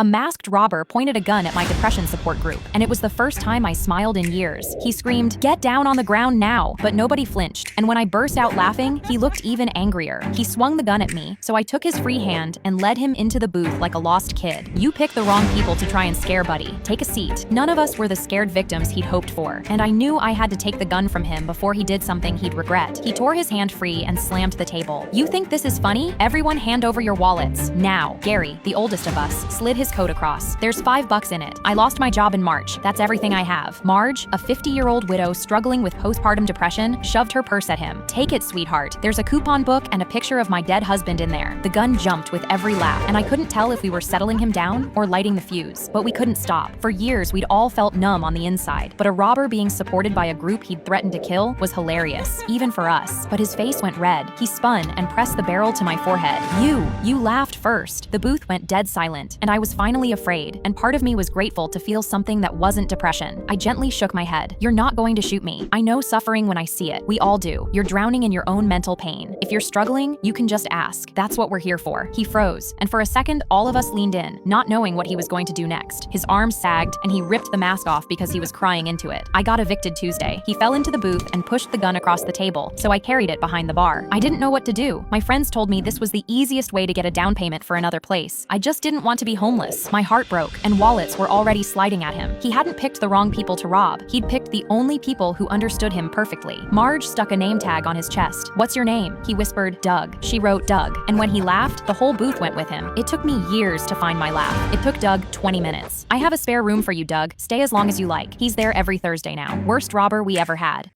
A masked robber pointed a gun at my depression support group, and it was the first time I smiled in years. He screamed, "Get down on the ground now!" But nobody flinched, and when I burst out laughing, he looked even angrier. He swung the gun at me, so I took his free hand and led him into the booth like a lost kid. You picked the wrong people to try and scare Buddy. Take a seat. None of us were the scared victims he'd hoped for, and I knew I had to take the gun from him before he did something he'd regret. He tore his hand free and slammed the table. You think this is funny? Everyone hand over your wallets. Now. Gary, the oldest of us, slid his coat across. There's $5 in it. I lost my job in March. That's everything I have. Marge, a 50-year-old widow struggling with postpartum depression, shoved her purse at him. Take it, sweetheart. There's a coupon book and a picture of my dead husband in there. The gun jumped with every laugh, and I couldn't tell if we were settling him down or lighting the fuse. But we couldn't stop. For years, we'd all felt numb on the inside. But a robber being supported by a group he'd threatened to kill was hilarious, even for us. But his face went red. He spun and pressed the barrel to my forehead. You laughed first. The booth went dead silent, and I was finally afraid, and part of me was grateful to feel something that wasn't depression. I gently shook my head. You're not going to shoot me. I know suffering when I see it. We all do. You're drowning in your own mental pain. If you're struggling, you can just ask. That's what we're here for. He froze, and for a second, all of us leaned in, not knowing what he was going to do next. His arms sagged, and he ripped the mask off because he was crying into it. I got evicted Tuesday. He fell into the booth and pushed the gun across the table, so I carried it behind the bar. I didn't know what to do. My friends told me this was the easiest way to get a down payment for another place. I just didn't want to be homeless. My heart broke, and wallets were already sliding at him. He hadn't picked the wrong people to rob. He'd picked the only people who understood him perfectly. Marge stuck a name tag on his chest. "What's your name?" He whispered, "Doug." She wrote Doug, and when he laughed, the whole booth went with him. It took me years to find my laugh. It took Doug 20 minutes. I have a spare room for you, Doug. Stay as long as you like. He's there every Thursday now. Worst robber we ever had.